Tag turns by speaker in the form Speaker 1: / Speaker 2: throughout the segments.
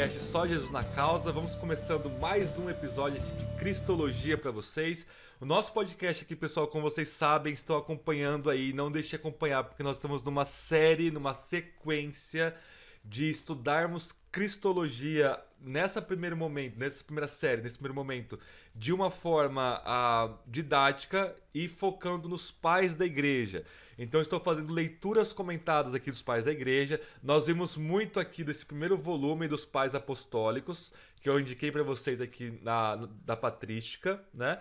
Speaker 1: podcast Só Jesus na Causa. Vamos começando mais um episódio de Cristologia para vocês. O nosso podcast aqui, pessoal, como vocês sabem, estão acompanhando aí, não deixe de acompanhar, porque nós estamos numa série, numa sequência de estudarmos Cristologia nessa primeiro momento, nessa primeira série, nesse primeiro momento, de uma forma didática e focando nos pais da igreja. Então estou fazendo leituras comentadas aqui dos pais da igreja. Nós vimos muito aqui desse primeiro volume dos pais apostólicos, que eu indiquei para vocês aqui da patrística, né?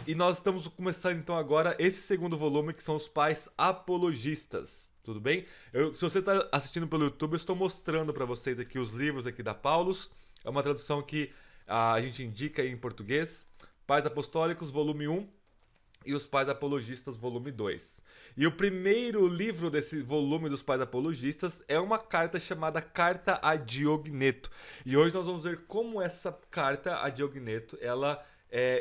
Speaker 1: E nós estamos começando então agora esse segundo volume, que são os pais apologistas. Tudo bem? Se você está assistindo pelo YouTube, eu estou mostrando para vocês aqui os livros aqui da Paulus. É uma tradução que a gente indica aí em português. Pais Apostólicos, volume 1, e os Pais Apologistas, volume 2. E o primeiro livro desse volume dos Pais Apologistas é uma carta chamada Carta a Diogneto. E hoje nós vamos ver como essa carta a Diogneto, ela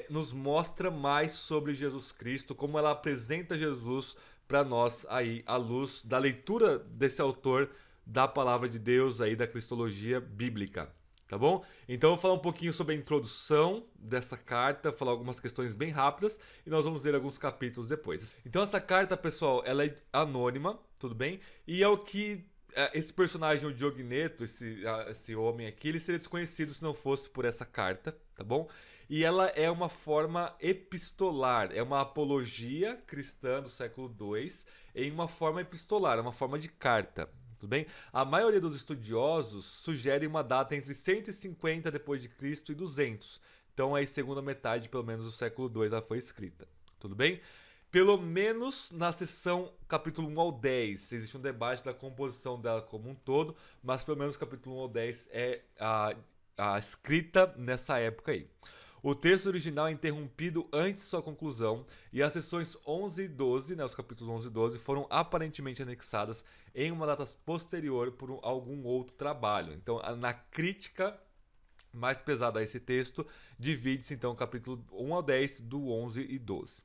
Speaker 1: nos mostra mais sobre Jesus Cristo, como ela apresenta Jesus para nós aí, à luz da leitura desse autor da palavra de Deus aí, da cristologia bíblica, tá bom? Então eu vou falar um pouquinho sobre a introdução dessa carta, falar algumas questões bem rápidas e nós vamos ler alguns capítulos depois. Então essa carta, pessoal, ela é anônima, tudo bem? E é o que esse personagem, o Diogneto, esse homem aqui, ele seria desconhecido se não fosse por essa carta, tá bom? E ela é uma forma epistolar, é uma apologia cristã do século II em uma forma epistolar, uma forma de carta, tudo bem? A maioria dos estudiosos sugere uma data entre 150 depois de Cristo e 200. Então aí segunda metade, pelo menos, do século II ela foi escrita, tudo bem? Pelo menos na seção capítulo 1 ao 10, existe um debate da composição dela como um todo, mas pelo menos capítulo 1 ao 10 é a escrita nessa época aí. O texto original é interrompido antes de sua conclusão e as seções 11 e 12, né, os capítulos 11 e 12, foram aparentemente anexadas em uma data posterior por algum outro trabalho. Então, na crítica mais pesada a esse texto, divide-se então o capítulo 1 ao 10 do 11 e 12.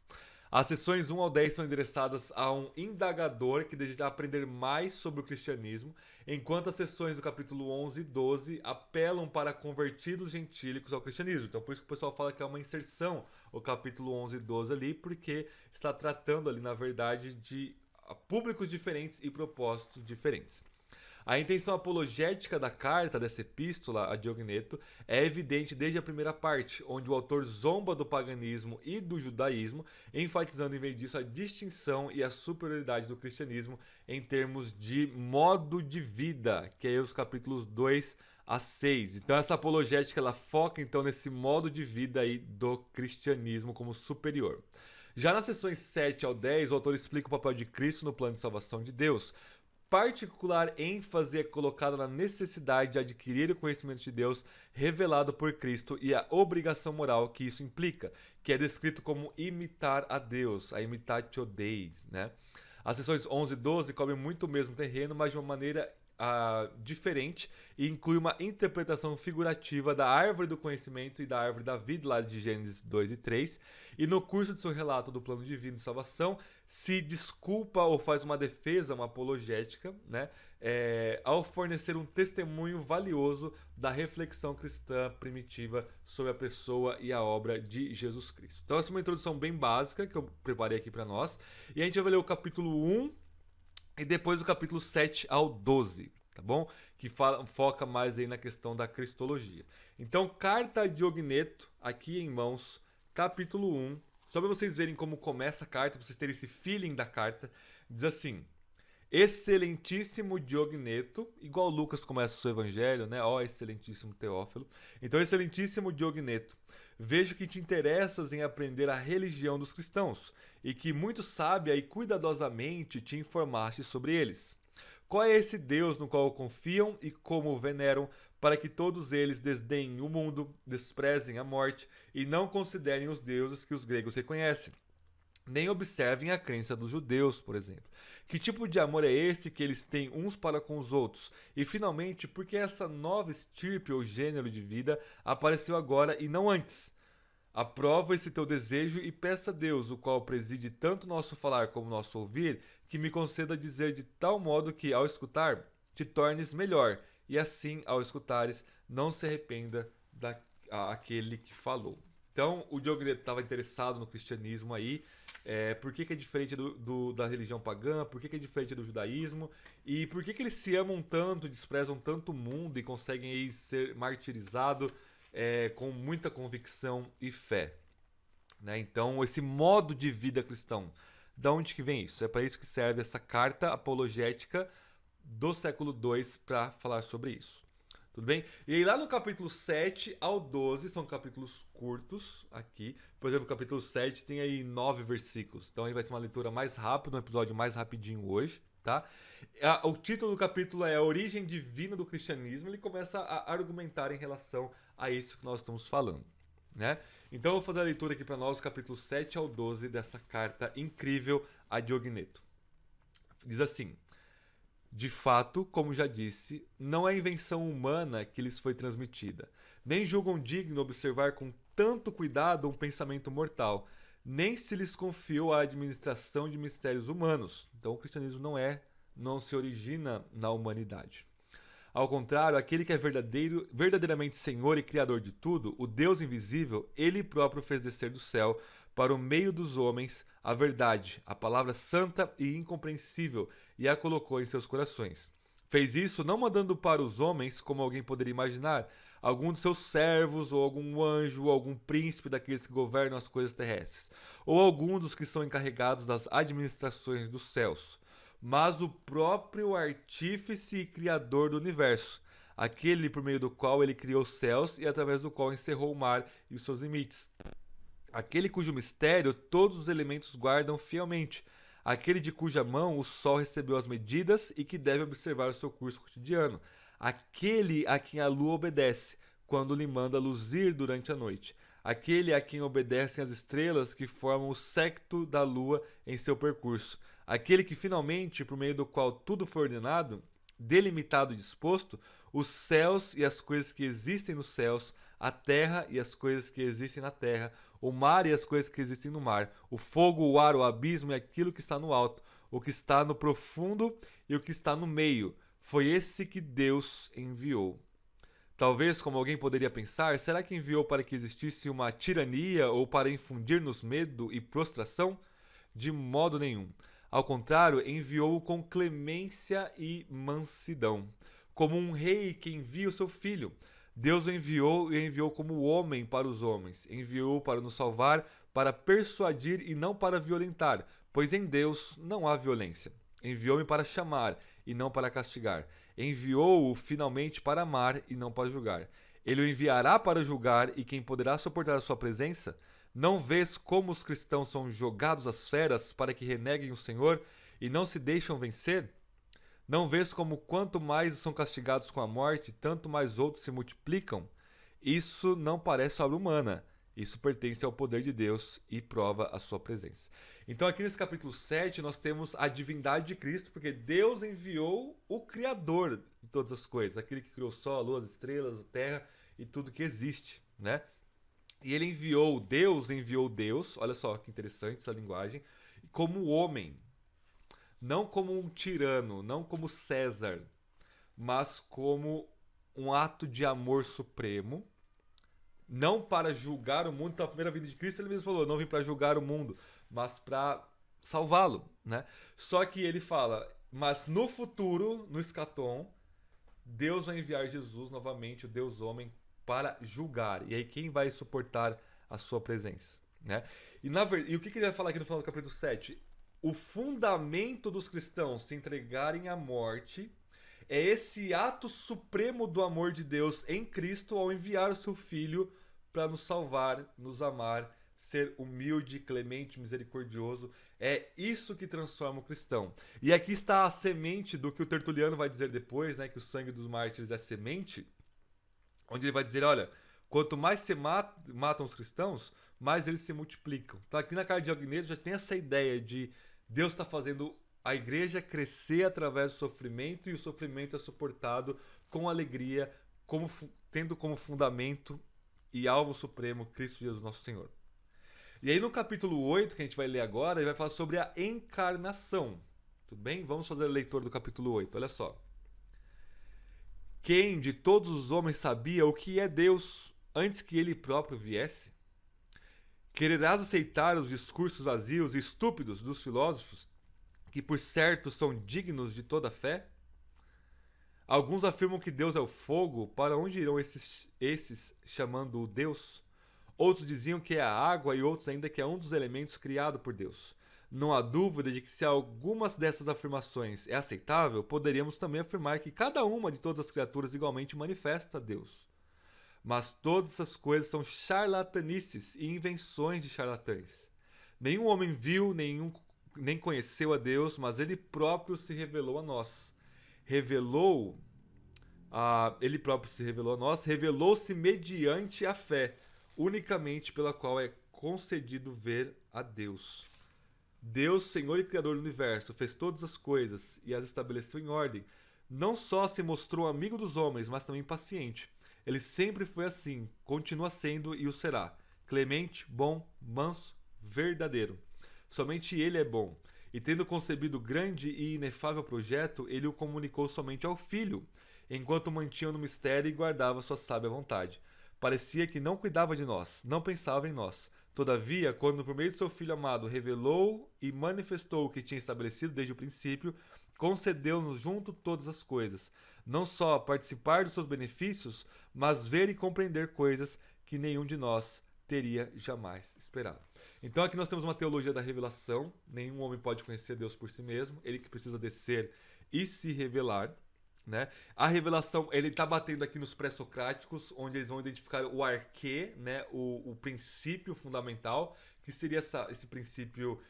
Speaker 1: As sessões 1 ao 10 são endereçadas a um indagador que deseja aprender mais sobre o cristianismo, enquanto as sessões do capítulo 11 e 12 apelam para convertidos gentílicos ao cristianismo. Então por isso que o pessoal fala que é uma inserção o capítulo 11 e 12 ali, porque está tratando ali, na verdade, de públicos diferentes e propósitos diferentes. A intenção apologética da carta, dessa epístola a Diogneto, é evidente desde a primeira parte, onde o autor zomba do paganismo e do judaísmo, enfatizando em vez disso a distinção e a superioridade do cristianismo em termos de modo de vida, que é os capítulos 2 a 6. Então essa apologética ela foca então nesse modo de vida aí do cristianismo como superior. Já nas sessões 7 ao 10, o autor explica o papel de Cristo no plano de salvação de Deus. Particular ênfase é colocada na necessidade de adquirir o conhecimento de Deus revelado por Cristo e a obrigação moral que isso implica, que é descrito como imitar a Deus, a imitatio Dei, né? As sessões 11 e 12 cobrem muito o mesmo terreno, mas de uma maneira diferente, e inclui uma interpretação figurativa da árvore do conhecimento e da árvore da vida, lá de Gênesis 2 e 3, e no curso de seu relato do plano divino de salvação, se desculpa ou faz uma defesa, uma apologética, né, ao fornecer um testemunho valioso da reflexão cristã primitiva sobre a pessoa e a obra de Jesus Cristo. Então essa é uma introdução bem básica que eu preparei aqui para nós, e a gente vai ler o capítulo 1 e depois o capítulo 7 ao 12, tá bom? Que foca mais aí na questão da cristologia. Então, Carta a Diogneto, aqui em mãos, capítulo 1. Só para vocês verem como começa a carta, para vocês terem esse feeling da carta. Diz assim: Excelentíssimo Diogneto, igual Lucas começa o seu evangelho, né? Ó, excelentíssimo Teófilo. Então, excelentíssimo Diogneto, vejo que te interessas em aprender a religião dos cristãos e que muito sábia e cuidadosamente te informaste sobre eles. Qual é esse Deus no qual confiam e como o veneram, para que todos eles desdenhem o mundo, desprezem a morte e não considerem os deuses que os gregos reconhecem? Nem observem a crença dos judeus, por exemplo. Que tipo de amor é esse que eles têm uns para com os outros? E, finalmente, por que essa nova estirpe ou gênero de vida apareceu agora e não antes? Aprova esse teu desejo e peça a Deus, o qual preside tanto nosso falar como nosso ouvir, que me conceda dizer de tal modo que, ao escutar, te tornes melhor, e assim, ao escutares, não se arrependa daquele que falou. Então, o Diogneto estava interessado no cristianismo aí. Por que é diferente da religião pagã? Por que é diferente do judaísmo? E por que eles se amam tanto, desprezam tanto o mundo e conseguem aí ser martirizados com muita convicção e fé? Né? Então, esse modo de vida cristão, da onde que vem isso? É para isso que serve essa carta apologética do século II para falar sobre isso. Tudo bem? E aí lá no capítulo 7 ao 12, são capítulos curtos aqui. Por exemplo, o capítulo 7 tem aí 9 versículos. Então aí vai ser uma leitura mais rápida, um episódio mais rapidinho hoje, tá? O título do capítulo é A Origem Divina do Cristianismo. Ele começa a argumentar em relação a isso que nós estamos falando, né? Então eu vou fazer a leitura aqui para nós, capítulo 7 ao 12 dessa carta incrível a Diogneto. Diz assim: de fato, como já disse, não é invenção humana que lhes foi transmitida. Nem julgam digno observar com tanto cuidado um pensamento mortal, nem se lhes confiou a administração de mistérios humanos. Então o cristianismo não se origina na humanidade. Ao contrário, aquele que é verdadeiramente Senhor e Criador de tudo, o Deus invisível, ele próprio fez descer do céu para o meio dos homens a verdade, a palavra santa e incompreensível, e a colocou em seus corações. Fez isso não mandando para os homens, como alguém poderia imaginar, algum de seus servos, ou algum anjo, ou algum príncipe daqueles que governam as coisas terrestres, ou algum dos que são encarregados das administrações dos céus, mas o próprio artífice e criador do universo, aquele por meio do qual ele criou os céus e através do qual encerrou o mar e os seus limites. Aquele cujo mistério todos os elementos guardam fielmente, aquele de cuja mão o sol recebeu as medidas e que deve observar o seu curso cotidiano, aquele a quem a lua obedece, quando lhe manda luzir durante a noite, aquele a quem obedecem as estrelas que formam o séquito da lua em seu percurso, aquele que finalmente, por meio do qual tudo foi ordenado, delimitado e disposto, os céus e as coisas que existem nos céus, a terra e as coisas que existem na terra, o mar e as coisas que existem no mar, o fogo, o ar, o abismo e aquilo que está no alto, o que está no profundo e o que está no meio. Foi esse que Deus enviou. Talvez, como alguém poderia pensar, será que enviou para que existisse uma tirania ou para infundir-nos medo e prostração? De modo nenhum. Ao contrário, enviou-o com clemência e mansidão, como um rei que envia o seu filho. Deus o enviou e enviou como homem para os homens. Enviou-o para nos salvar, para persuadir e não para violentar, pois em Deus não há violência. Enviou-me para chamar e não para castigar. Enviou-o finalmente para amar e não para julgar. Ele o enviará para julgar, e quem poderá suportar a sua presença? Não vês como os cristãos são jogados às feras para que reneguem o Senhor e não se deixam vencer? Não vês como quanto mais são castigados com a morte, tanto mais outros se multiplicam? Isso não parece obra humana. Isso pertence ao poder de Deus e prova a sua presença. Então aqui nesse capítulo 7 nós temos a divindade de Cristo, porque Deus enviou o Criador de todas as coisas, aquele que criou o sol, a lua, as estrelas, a terra e tudo que existe, né? E ele Deus enviou Deus, olha só que interessante essa linguagem, como homem. Não como um tirano, não como César, mas como um ato de amor supremo, não para julgar o mundo. Então, a primeira vinda de Cristo, ele mesmo falou, não vim para julgar o mundo, mas para salvá-lo, né? Só que ele fala, mas no futuro, no escatom, Deus vai enviar Jesus novamente, o Deus homem, para julgar. E aí quem vai suportar a sua presença, né? E o que ele vai falar aqui no final do capítulo 7? O fundamento dos cristãos se entregarem à morte é esse ato supremo do amor de Deus em Cristo ao enviar o seu Filho para nos salvar, nos amar, ser humilde, clemente, misericordioso. É isso que transforma o cristão. E aqui está a semente do que o Tertuliano vai dizer depois, né, que o sangue dos mártires é semente, onde ele vai dizer, olha, quanto mais se matam os cristãos, mais eles se multiplicam. Então aqui na carta de Diogneto já tem essa ideia de Deus está fazendo a igreja crescer através do sofrimento, e o sofrimento é suportado com alegria, tendo como fundamento e alvo supremo Cristo Jesus nosso Senhor. E aí no capítulo 8, que a gente vai ler agora, ele vai falar sobre a encarnação. Tudo bem? Vamos fazer a leitura do capítulo 8, olha só. Quem de todos os homens sabia o que é Deus antes que ele próprio viesse? Quererás aceitar os discursos vazios e estúpidos dos filósofos, que por certo são dignos de toda fé? Alguns afirmam que Deus é o fogo, para onde irão esses chamando-o Deus? Outros diziam que é a água e outros ainda que é um dos elementos criado por Deus. Não há dúvida de que se algumas dessas afirmações é aceitável, poderíamos também afirmar que cada uma de todas as criaturas igualmente manifesta Deus. Mas todas essas coisas são charlatanices e invenções de charlatães. Nenhum homem viu, nem conheceu a Deus, mas ele próprio se revelou a nós. Ele próprio se revelou a nós, revelou-se mediante a fé, unicamente pela qual é concedido ver a Deus. Deus, Senhor e Criador do Universo, fez todas as coisas e as estabeleceu em ordem. Não só se mostrou amigo dos homens, mas também paciente. Ele sempre foi assim, continua sendo e o será. Clemente, bom, manso, verdadeiro. Somente ele é bom. E tendo concebido grande e inefável projeto, ele o comunicou somente ao Filho, enquanto mantinha no mistério e guardava sua sábia vontade. Parecia que não cuidava de nós, não pensava em nós. Todavia, quando por meio de seu Filho amado revelou e manifestou o que tinha estabelecido desde o princípio, concedeu-nos junto todas as coisas, não só participar dos seus benefícios, mas ver e compreender coisas que nenhum de nós teria jamais esperado. Então aqui nós temos uma teologia da revelação. Nenhum homem pode conhecer Deus por si mesmo, ele que precisa descer e se revelar, né? A revelação, ele está batendo aqui nos pré-socráticos, onde eles vão identificar o arquê, né? O princípio fundamental, que seria esse princípio,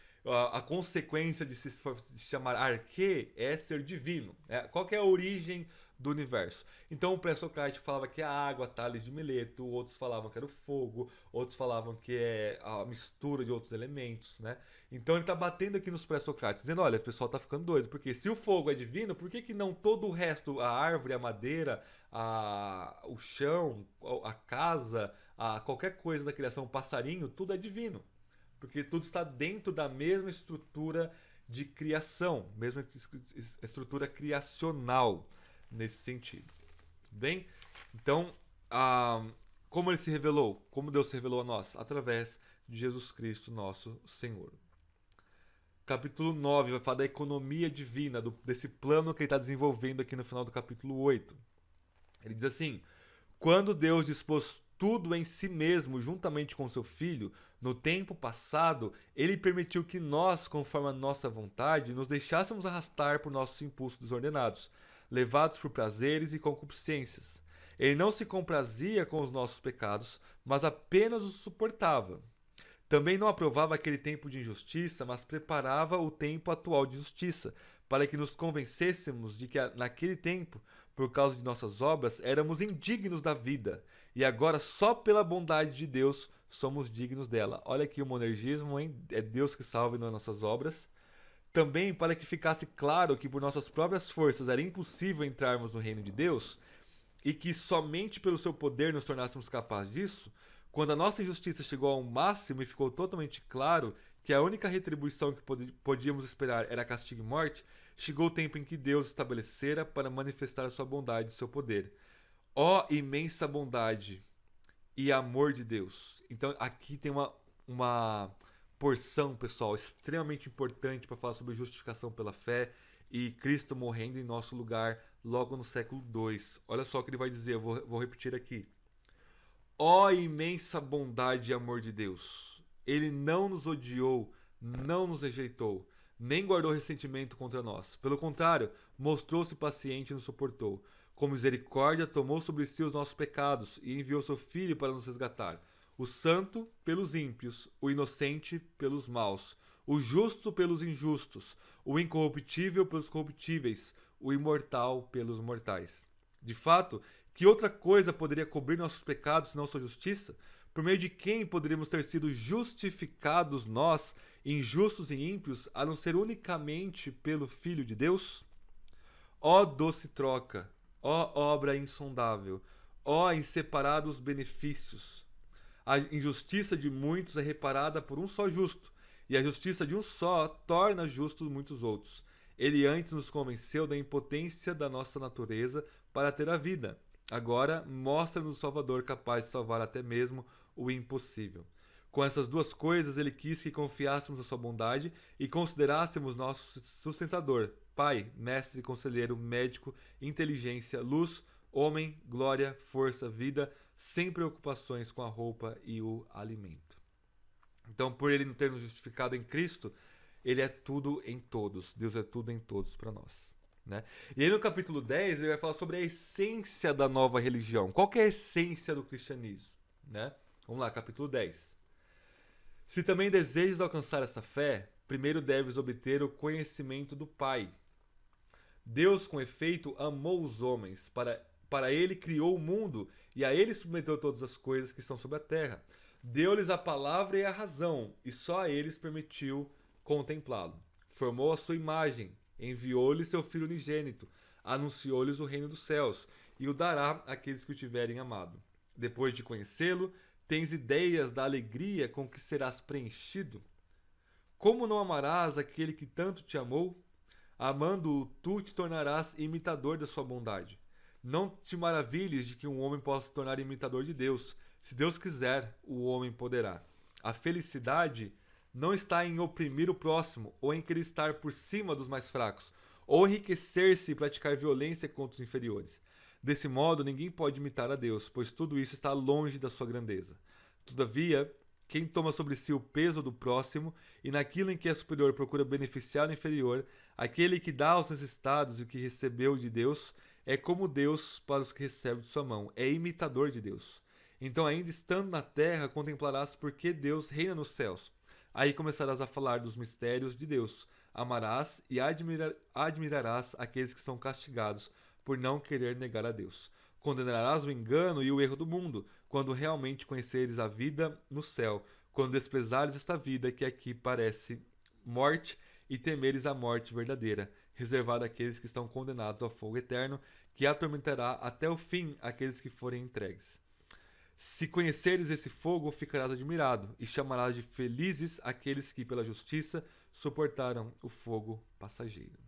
Speaker 1: a consequência de se chamar arquê é ser divino, né? Qual que é a origem do universo? Então o pré-socrático falava que a água, Tales de Mileto, outros falavam que era o fogo, outros falavam que é a mistura de outros elementos, né? Então ele está batendo aqui nos pré-socráticos, dizendo, olha, o pessoal está ficando doido, porque se o fogo é divino, por que não todo o resto, a árvore, a madeira, o chão, a casa, qualquer coisa da criação, o passarinho, tudo é divino? Porque tudo está dentro da mesma estrutura de criação, mesma estrutura criacional, nesse sentido. Tudo bem? Então, como ele se revelou? Como Deus se revelou a nós? Através de Jesus Cristo, nosso Senhor. Capítulo 9 vai falar da economia divina, desse plano que ele está desenvolvendo aqui no final do capítulo 8. Ele diz assim: quando Deus dispôs tudo em si mesmo, juntamente com seu Filho, no tempo passado, ele permitiu que nós, conforme a nossa vontade, nos deixássemos arrastar por nossos impulsos desordenados, levados por prazeres e concupiscências. Ele não se comprazia com os nossos pecados, mas apenas os suportava. Também não aprovava aquele tempo de injustiça, mas preparava o tempo atual de justiça, para que nos convencêssemos de que naquele tempo, por causa de nossas obras, éramos indignos da vida, e agora só pela bondade de Deus somos dignos dela. Olha aqui o monergismo, hein? É Deus que salva e não as nossas obras. Também para que ficasse claro que por nossas próprias forças era impossível entrarmos no reino de Deus, e que somente pelo seu poder nos tornássemos capazes disso, quando a nossa injustiça chegou ao máximo e ficou totalmente claro que a única retribuição que podíamos esperar era castigo e morte, chegou o tempo em que Deus estabelecera para manifestar a sua bondade e seu poder. Ó imensa bondade e amor de Deus! Então aqui tem uma porção, pessoal, extremamente importante para falar sobre justificação pela fé e Cristo morrendo em nosso lugar logo no século II. Olha só o que ele vai dizer, eu vou repetir aqui. Ó imensa bondade e amor de Deus! Ele não nos odiou, não nos rejeitou, nem guardou ressentimento contra nós. Pelo contrário, mostrou-se paciente e nos suportou. Com misericórdia, tomou sobre si os nossos pecados e enviou seu Filho para nos resgatar. O santo pelos ímpios, o inocente pelos maus, o justo pelos injustos, o incorruptível pelos corruptíveis, o imortal pelos mortais. De fato, que outra coisa poderia cobrir nossos pecados senão sua justiça? Por meio de quem poderíamos ter sido justificados nós, injustos e ímpios, a não ser unicamente pelo Filho de Deus? Ó doce troca, ó obra insondável, ó inseparados benefícios! A injustiça de muitos é reparada por um só justo, e a justiça de um só torna justos muitos outros. Ele antes nos convenceu da impotência da nossa natureza para ter a vida. Agora, mostra-nos o Salvador capaz de salvar até mesmo o impossível. Com essas duas coisas, ele quis que confiássemos na sua bondade e considerássemos nosso sustentador, Pai, Mestre, Conselheiro, Médico, Inteligência, Luz, Homem, Glória, Força, Vida, sem preocupações com a roupa e o alimento. Então, por ele não ter nos justificado em Cristo, ele é tudo em todos. Deus é tudo em todos para nós. Né? E aí no capítulo 10 ele vai falar sobre a essência da nova religião. Qual que é a essência do cristianismo? Né? Vamos lá, capítulo 10. Se também desejas alcançar essa fé, primeiro deves obter o conhecimento do Pai. Deus, com efeito, amou os homens, para ele criou o mundo, e a ele submeteu todas as coisas que estão sobre a terra. Deu-lhes a palavra e a razão, e só a eles permitiu contemplá-lo. Formou a sua imagem, enviou-lhes seu Filho unigênito, anunciou-lhes o reino dos céus, e o dará àqueles que o tiverem amado. Depois de conhecê-lo, tens ideias da alegria com que serás preenchido? Como não amarás aquele que tanto te amou? Amando-o, tu te tornarás imitador da sua bondade. Não te maravilhes de que um homem possa se tornar imitador de Deus. Se Deus quiser, o homem poderá. A felicidade não está em oprimir o próximo, ou em querer estar por cima dos mais fracos, ou enriquecer-se e praticar violência contra os inferiores. Desse modo, ninguém pode imitar a Deus, pois tudo isso está longe da sua grandeza. Todavia, quem toma sobre si o peso do próximo e naquilo em que é superior procura beneficiar o inferior, aquele que dá aos necessitados o que recebeu de Deus, é como Deus para os que recebem de sua mão, é imitador de Deus. Então, ainda estando na terra, contemplarás porque Deus reina nos céus. Aí começarás a falar dos mistérios de Deus. Amarás e admirarás aqueles que são castigados por não querer negar a Deus. Condenarás o engano e o erro do mundo, quando realmente conheceres a vida no céu, quando desprezares esta vida que aqui parece morte e temeres a morte verdadeira, reservada àqueles que estão condenados ao fogo eterno, que atormentará até o fim aqueles que forem entregues. Se conheceres esse fogo, ficarás admirado, e chamarás de felizes aqueles que, pela justiça, suportaram o fogo passageiro.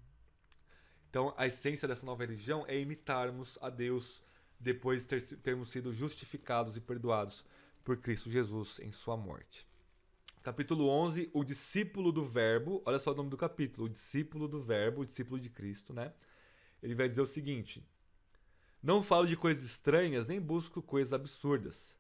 Speaker 1: Então, a essência dessa nova religião é imitarmos a Deus depois de termos sido justificados e perdoados por Cristo Jesus em sua morte. Capítulo 11, o discípulo do Verbo. Olha só o nome do capítulo, o discípulo do Verbo, o discípulo de Cristo, né? Ele vai dizer o seguinte: não falo de coisas estranhas, nem busco coisas absurdas.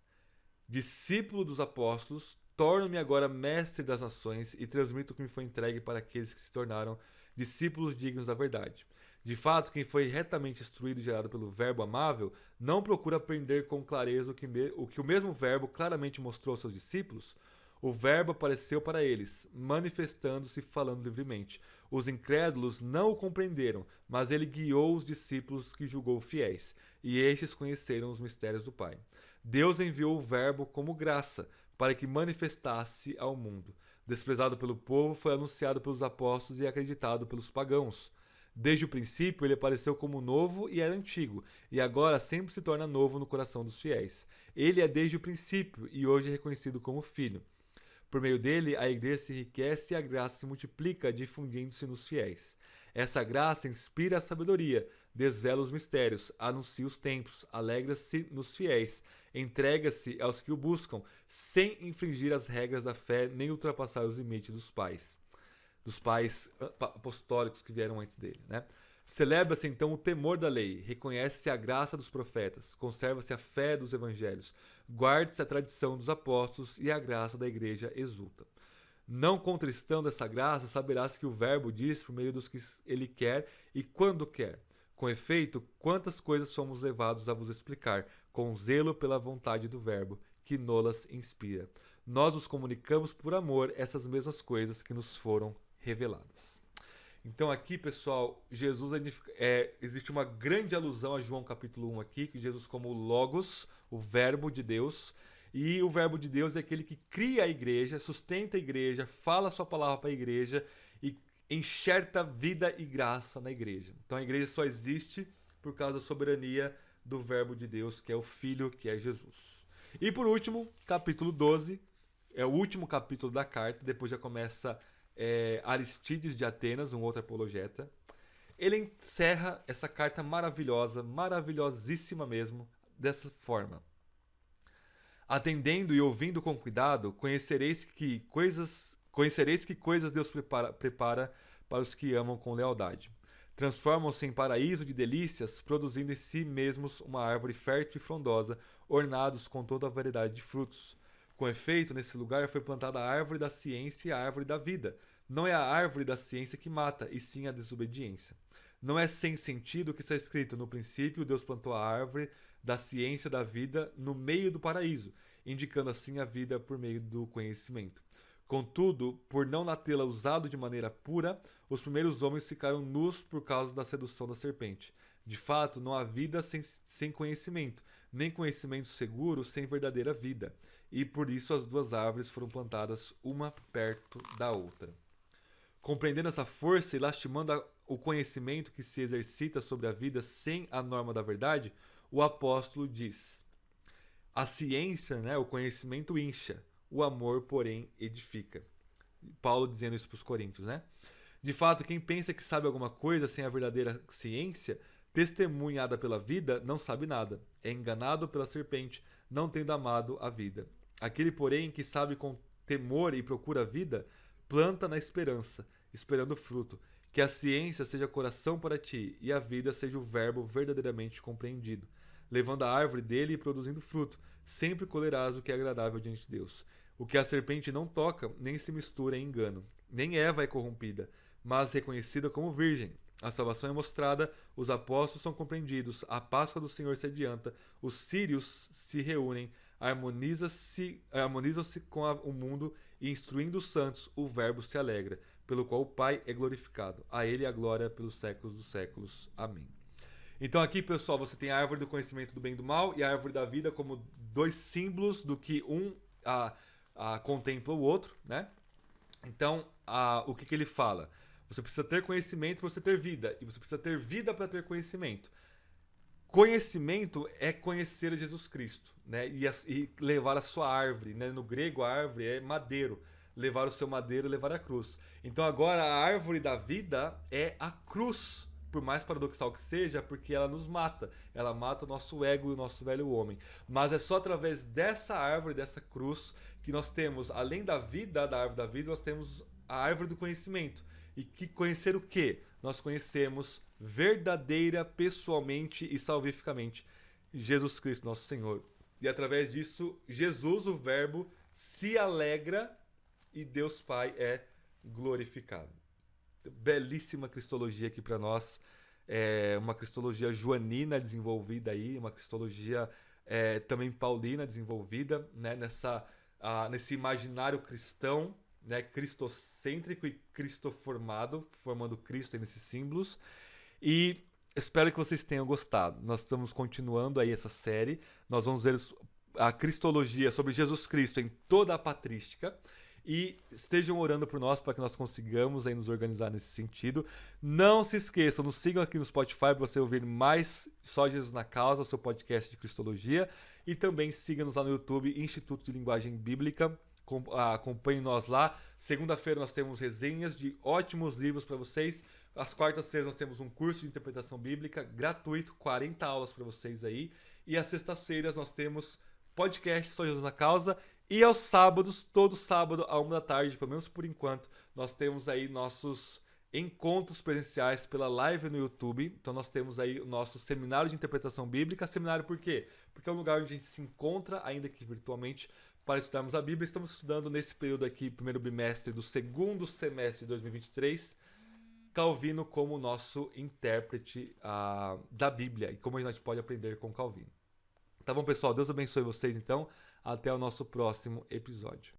Speaker 1: Discípulo dos apóstolos, torno-me agora mestre das nações e transmito o que me foi entregue para aqueles que se tornaram discípulos dignos da verdade. De fato, quem foi retamente instruído e gerado pelo Verbo amável não procura aprender com clareza o que o mesmo Verbo claramente mostrou aos seus discípulos. O Verbo apareceu para eles, manifestando-se e falando livremente. Os incrédulos não o compreenderam, mas ele guiou os discípulos que julgou fiéis, e estes conheceram os mistérios do Pai. Deus enviou o Verbo como graça, para que manifestasse ao mundo. Desprezado pelo povo, foi anunciado pelos apóstolos e acreditado pelos pagãos. Desde o princípio, ele apareceu como novo e era antigo, e agora sempre se torna novo no coração dos fiéis. Ele é desde o princípio e hoje é reconhecido como Filho. Por meio dele, a igreja se enriquece e a graça se multiplica, difundindo-se nos fiéis. Essa graça inspira a sabedoria, desvela os mistérios, anuncia os tempos, alegra-se nos fiéis, entrega-se aos que o buscam, sem infringir as regras da fé nem ultrapassar os limites dos pais apostólicos que vieram antes dele, né? Celebra-se então o temor da lei, reconhece-se a graça dos profetas, conserva-se a fé dos evangelhos, guarde-se a tradição dos apóstolos e a graça da igreja exulta. Não contristando essa graça, saberás que o Verbo diz por meio dos que ele quer e quando quer. Com efeito, quantas coisas somos levados a vos explicar, com zelo pela vontade do Verbo, que nolas inspira. Nós os comunicamos por amor essas mesmas coisas que nos foram reveladas. Então aqui, pessoal, existe uma grande alusão a João capítulo 1 aqui, que Jesus como o Logos, o Verbo de Deus, e o Verbo de Deus é aquele que cria a igreja, sustenta a igreja, fala a sua palavra para a igreja e enxerta vida e graça na igreja. Então a igreja só existe por causa da soberania do Verbo de Deus, que é o Filho, que é Jesus. E por último, capítulo 12, é o último capítulo da carta, depois já começa Aristides de Atenas, um outro apologeta. Ele encerra essa carta maravilhosa, maravilhosíssima mesmo, dessa forma. Atendendo e ouvindo com cuidado, conhecereis que coisas Deus prepara para os que amam com lealdade. Transformam-se em paraíso de delícias, produzindo em si mesmos uma árvore fértil e frondosa, ornados com toda a variedade de frutos. Com efeito, nesse lugar foi plantada a árvore da ciência e a árvore da vida. Não é a árvore da ciência que mata, e sim a desobediência. Não é sem sentido o que está escrito: no princípio, Deus plantou a árvore da ciência da vida no meio do paraíso, indicando assim a vida por meio do conhecimento. Contudo, por não na tê-la usado de maneira pura, os primeiros homens ficaram nus por causa da sedução da serpente. De fato, não há vida sem conhecimento, nem conhecimento seguro sem verdadeira vida. E por isso as duas árvores foram plantadas uma perto da outra. Compreendendo essa força e lastimando o conhecimento que se exercita sobre a vida sem a norma da verdade, o apóstolo diz: a ciência, o conhecimento incha, o amor, porém, edifica. Paulo dizendo isso para os coríntios, De fato, quem pensa que sabe alguma coisa sem a verdadeira ciência, testemunhada pela vida, não sabe nada. É enganado pela serpente, não tendo amado a vida. Aquele, porém, que sabe com temor e procura a vida, planta na esperança, esperando fruto. Que a ciência seja coração para ti, e a vida seja o verbo verdadeiramente compreendido. Levando a árvore dele e produzindo fruto, sempre colherás o que é agradável diante de Deus. O que a serpente não toca, nem se mistura em engano. Nem Eva é corrompida, mas reconhecida como virgem. A salvação é mostrada, os apóstolos são compreendidos, a Páscoa do Senhor se adianta, os sírios se reúnem, harmonizam-se com o mundo e, instruindo os santos, o Verbo se alegra, pelo qual o Pai é glorificado. A ele a glória pelos séculos dos séculos. Amém. Então aqui, pessoal, você tem a árvore do conhecimento do bem e do mal e a árvore da vida como dois símbolos do que um contempla o outro, Então, o que ele fala? Você precisa ter conhecimento para você ter vida, e você precisa ter vida para ter conhecimento. Conhecimento é conhecer Jesus Cristo, e levar a sua árvore, No grego, a árvore é madeiro. Levar o seu madeiro e levar a cruz. Então agora a árvore da vida é a cruz. Por mais paradoxal que seja, porque ela nos mata. Ela mata o nosso ego e o nosso velho homem. Mas é só através dessa árvore, dessa cruz, que nós temos, além da vida, da árvore da vida, nós temos a árvore do conhecimento. E que conhecer o quê? Nós conhecemos verdadeira, pessoalmente e salvificamente Jesus Cristo, nosso Senhor. E através disso, Jesus, o Verbo, se alegra e Deus Pai é glorificado. Belíssima cristologia aqui para nós. É uma cristologia joanina desenvolvida aí, uma cristologia também paulina desenvolvida, nesse imaginário cristão, cristocêntrico e cristoformado, formando Cristo aí nesses símbolos. E espero que vocês tenham gostado. Nós estamos continuando aí essa série. Nós vamos ver a cristologia sobre Jesus Cristo em toda a patrística. E estejam orando por nós para que nós consigamos aí nos organizar nesse sentido. Não se esqueçam, nos sigam aqui no Spotify para você ouvir mais Só Jesus na Causa, o seu podcast de Cristologia. E também siga-nos lá no YouTube, Instituto de Linguagem Bíblica. Acompanhe nós lá. Segunda-feira nós temos resenhas de ótimos livros para vocês. Às quartas-feiras nós temos um curso de interpretação bíblica gratuito, 40 aulas para vocês aí. E às sextas-feiras nós temos podcast Só Jesus na Causa. E aos sábados, todo sábado, à 1h, pelo menos por enquanto, nós temos aí nossos encontros presenciais pela live no YouTube. Então nós temos aí o nosso seminário de interpretação bíblica. Seminário por quê? Porque é um lugar onde a gente se encontra, ainda que virtualmente, para estudarmos a Bíblia. Estamos estudando nesse período aqui, primeiro bimestre do segundo semestre de 2023, Calvino como nosso intérprete da Bíblia e como a gente pode aprender com Calvino. Tá bom, pessoal? Deus abençoe vocês, então. Até o nosso próximo episódio.